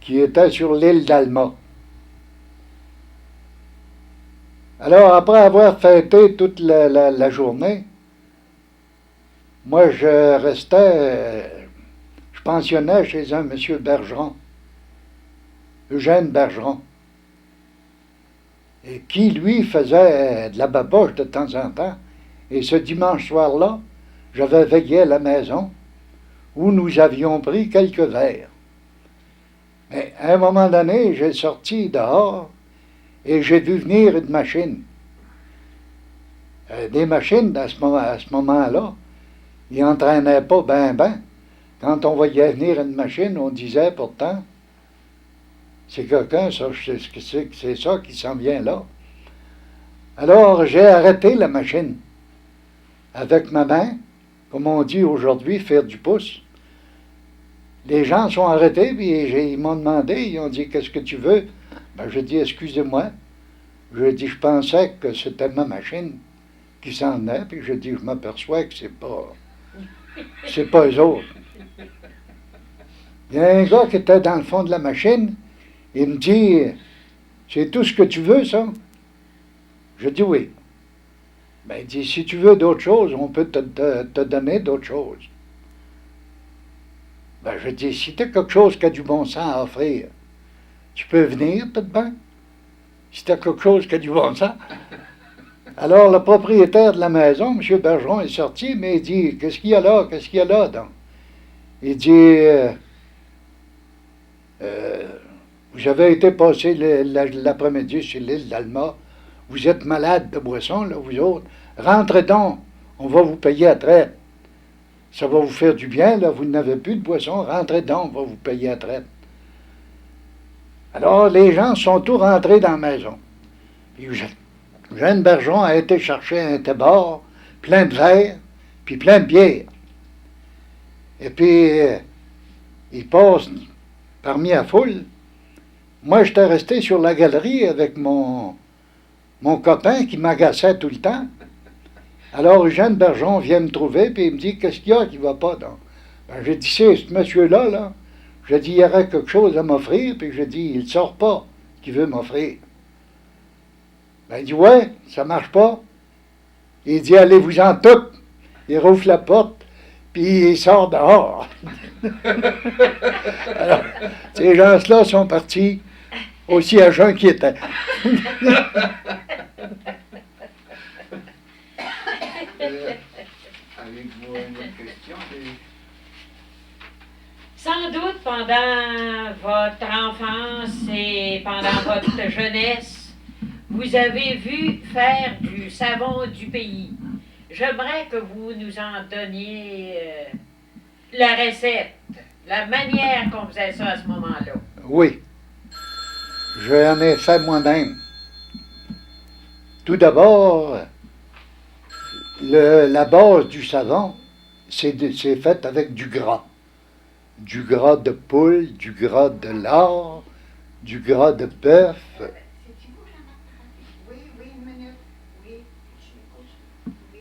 qui était sur l'île d'Alma. Alors, après avoir fêté toute la journée, moi, je restais, je pensionnais chez un monsieur Bergeron, Eugène Bergeron, et qui, lui, faisait de la baboche de temps en temps. Et ce dimanche soir-là, j'avais veillé à la maison, où nous avions pris quelques verres. Mais à un moment donné, j'ai sorti dehors et j'ai vu venir une machine. Des machines, à ce moment-là, ils n'entraînaient pas ben. Quand on voyait venir une machine, on disait pourtant, c'est quelqu'un, ça, c'est ça qui s'en vient là. Alors j'ai arrêté la machine avec ma main, comme on dit aujourd'hui, faire du pouce. Les gens sont arrêtés, puis ils m'ont demandé, ils ont dit, qu'est-ce que tu veux? Ben, j'ai dit, excusez-moi. J'ai dit, je pensais que c'était ma machine qui s'en venait, puis j'ai dit, je m'aperçois que c'est pas eux autres. Il y a un gars qui était dans le fond de la machine, il me dit, c'est tout ce que tu veux, ça? Je dis oui. Ben, il dit, si tu veux d'autres choses, on peut te donner d'autres choses. Ben, je dis, si tu as quelque chose qui a du bon sens à offrir, tu peux venir, peut-être bien. Si tu as quelque chose qui a du bon sens. Alors, le propriétaire de la maison, M. Bergeron, est sorti, mais il dit, qu'est-ce qu'il y a là? Qu'est-ce qu'il y a là, donc? Il dit, vous avez été passé l'après-midi sur l'île d'Alma, vous êtes malade de boisson, là, vous autres. Rentrez donc, on va vous payer à traite. Ça va vous faire du bien, là, vous n'avez plus de boisson, rentrez donc, on va vous payer à traite. Alors, les gens sont tous rentrés dans la maison. Puis, Jeanne Bergeron a été chercher un tébard, plein de verre, puis plein de bière. Et puis, il passe parmi la foule. Moi, j'étais resté sur la galerie avec mon copain qui m'agaçait tout le temps. Alors, Eugène Bergeron vient me trouver, puis il me dit, qu'est-ce qu'il y a qui ne va pas, donc? Ben, j'ai dit, c'est ce monsieur-là, là. J'ai dit, il y aurait quelque chose à m'offrir, puis j'ai dit, il ne sort pas, qu'il veut m'offrir. Ben, il dit, ouais, ça marche pas. Il dit, allez-vous-en toutes. Il rouvre la porte, puis il sort dehors. Alors, ces gens-là sont partis aussi à jeun qu'ils étaient. Avez-vous une autre question? Sans doute, pendant votre enfance et pendant votre jeunesse, vous avez vu faire du savon du pays. J'aimerais que vous nous en donniez la recette, la manière qu'on faisait ça à ce moment-là. Oui, j'en ai fait moi-même. Tout d'abord, la base du savon, c'est fait avec du gras. Du gras de poule, du gras de lard, du gras de bœuf.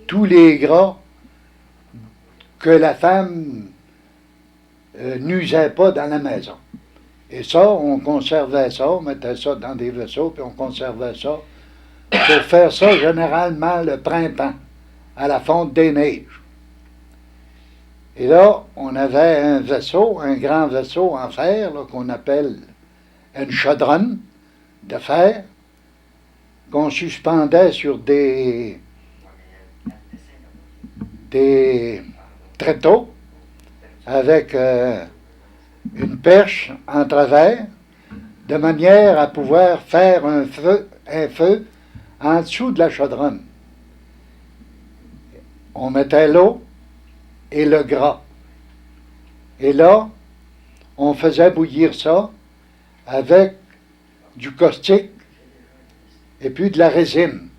Tous les gras que la femme n'usait pas dans la maison. Et ça, on conservait ça, on mettait ça dans des vaisseaux, puis on conservait ça pour faire ça généralement le printemps, à la fonte des neiges. Et là, on avait un vaisseau, un grand vaisseau en fer, qu'on appelle une chaudronne de fer, qu'on suspendait sur des tréteaux avec une perche en travers, de manière à pouvoir faire un feu en dessous de la chaudronne. On mettait l'eau et le gras. Et là, on faisait bouillir ça avec du caustique et puis de la résine.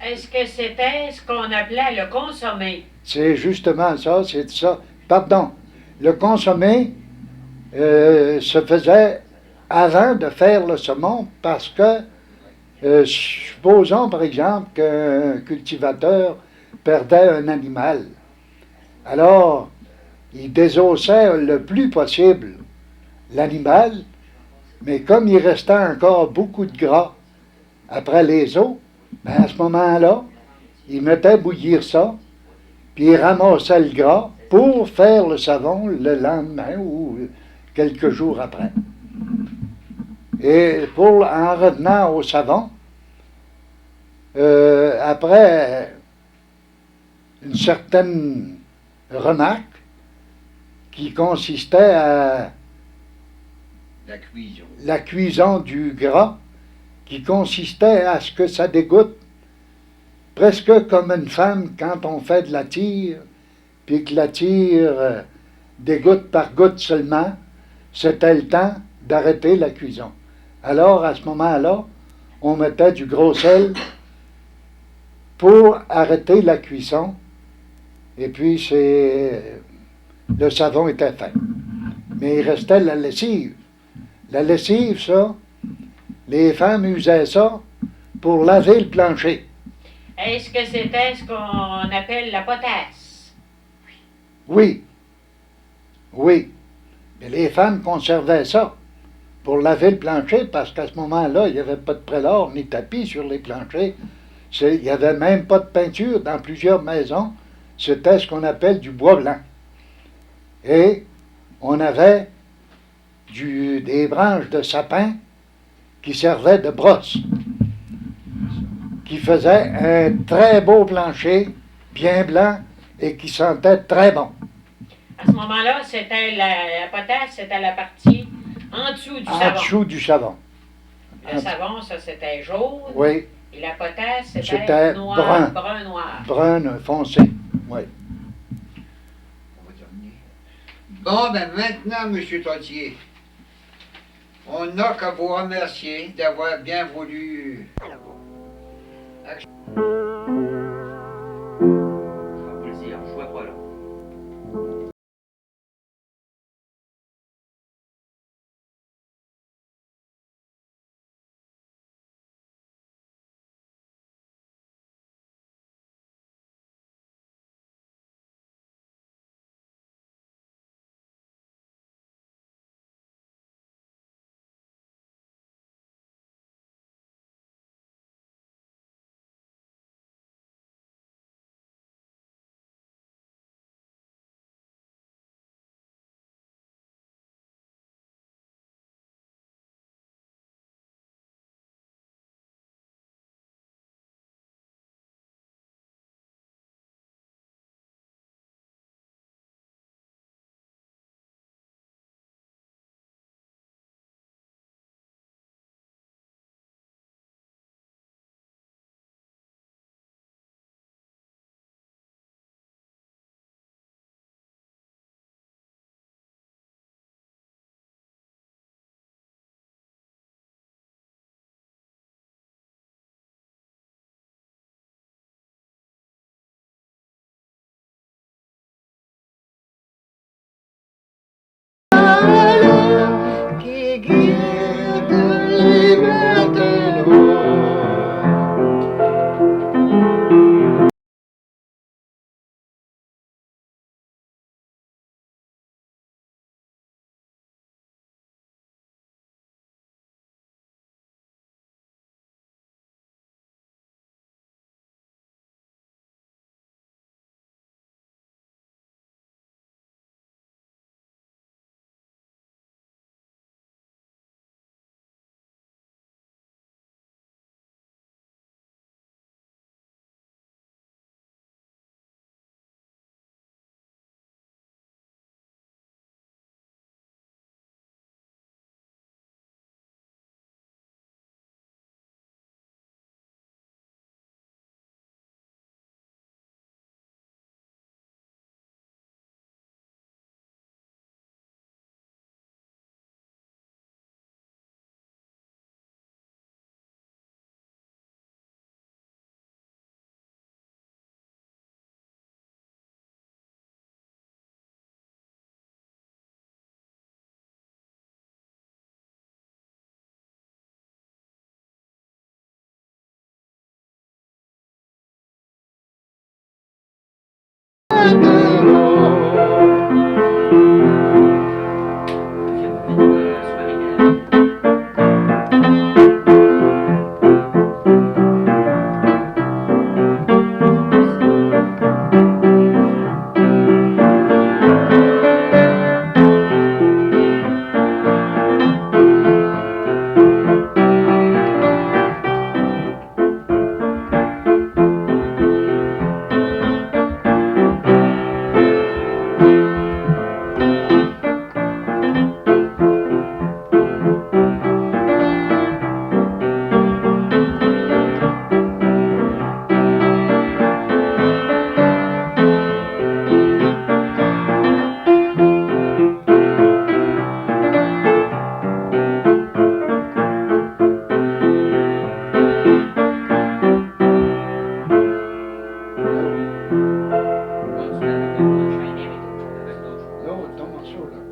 Est-ce que c'était ce qu'on appelait le consommé? C'est justement ça, c'est ça. Pardon, le consommé se faisait avant de faire le saumon parce que, supposons par exemple qu'un cultivateur perdait un animal. Alors, il désossait le plus possible l'animal, mais comme il restait encore beaucoup de gras après les os, ben à ce moment-là, il mettait bouillir ça, puis il ramassait le gras pour faire le savon le lendemain ou quelques jours après. Et en revenant au savon, après une certaine remarque qui consistait à la cuisson du gras, qui consistait à ce que ça dégoûte presque comme une femme quand on fait de la tire, puis que la tire dégoûte par goutte seulement, c'était le temps d'arrêter la cuisson. Alors à ce moment-là, on mettait du gros sel pour arrêter la cuisson, et puis le savon était fait. Mais il restait la lessive. La lessive, ça, les femmes usaient ça pour laver le plancher. Est-ce que c'était ce qu'on appelle la potasse? Oui, oui. Mais les femmes conservaient ça pour laver le plancher parce qu'à ce moment-là, il n'y avait pas de prélord ni tapis sur les planchers. Il n'y avait même pas de peinture dans plusieurs maisons. C'était ce qu'on appelle du bois blanc. Et on avait des branches de sapin qui servaient de brosse, qui faisaient un très beau plancher, bien blanc, et qui sentait très bon. À ce moment-là, c'était la potasse, c'était la partie en dessous du savon. En dessous du savon. Le savon, ça, c'était jaune. Oui. Et la potasse, C'était noir, brun-noir. Brun foncé, oui. On va terminer. Bon, ben maintenant, M. Trottier, on n'a qu'à vous remercier d'avoir bien voulu morceau, là.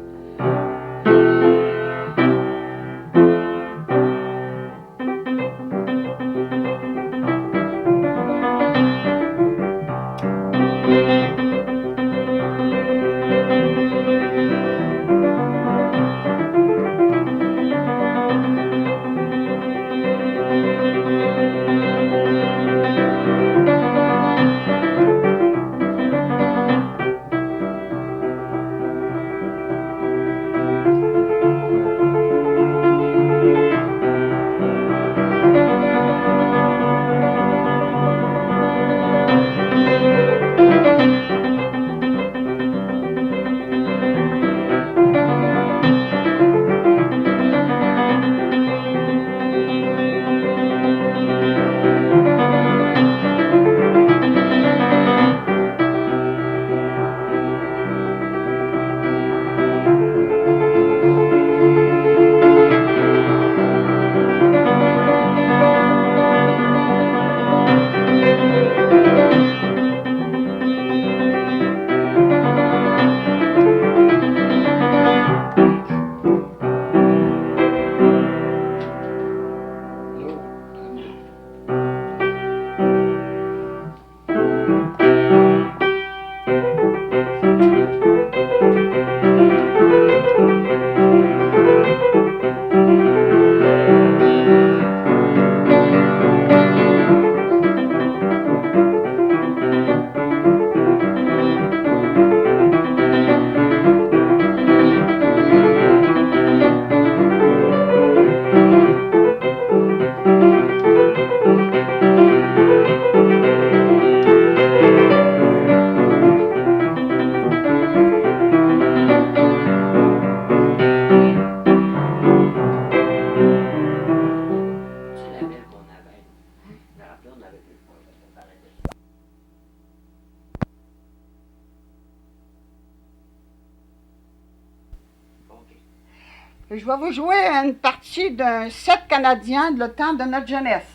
Je vais vous jouer une partie d'un set canadien de le temps de notre jeunesse.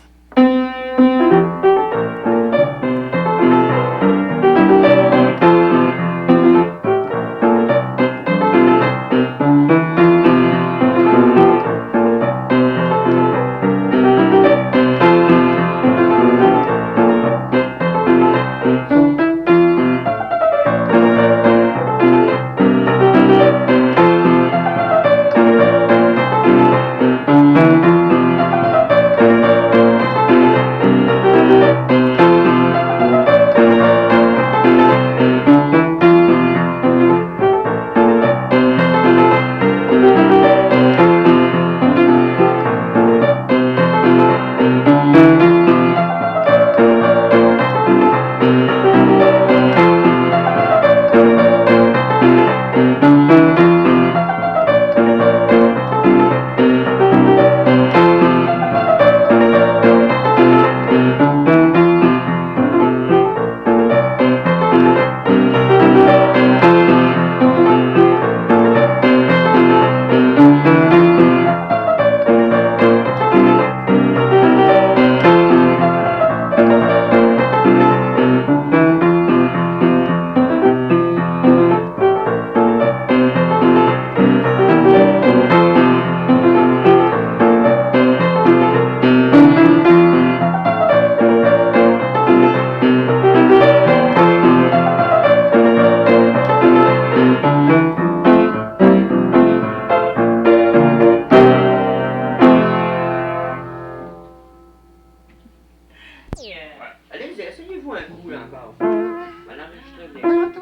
Allez-y, essayez-vous un coup là encore. On va l'enregistrer bien.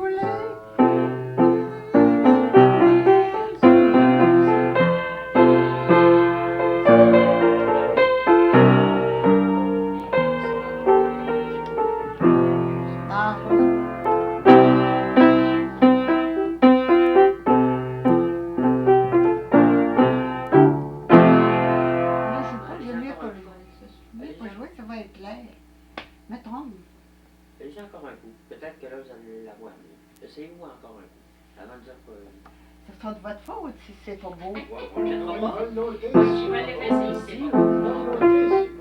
Ça va être clair. Mettons. Allez-y encore un coup. Peut-être que là, vous allez l'avoir mieux. Essayez-vous encore un coup. Avant de dire que... Ça sera de votre faute si c'est pas beau. On le mettra pas. On va le noter Je vais le laisser ici. ici.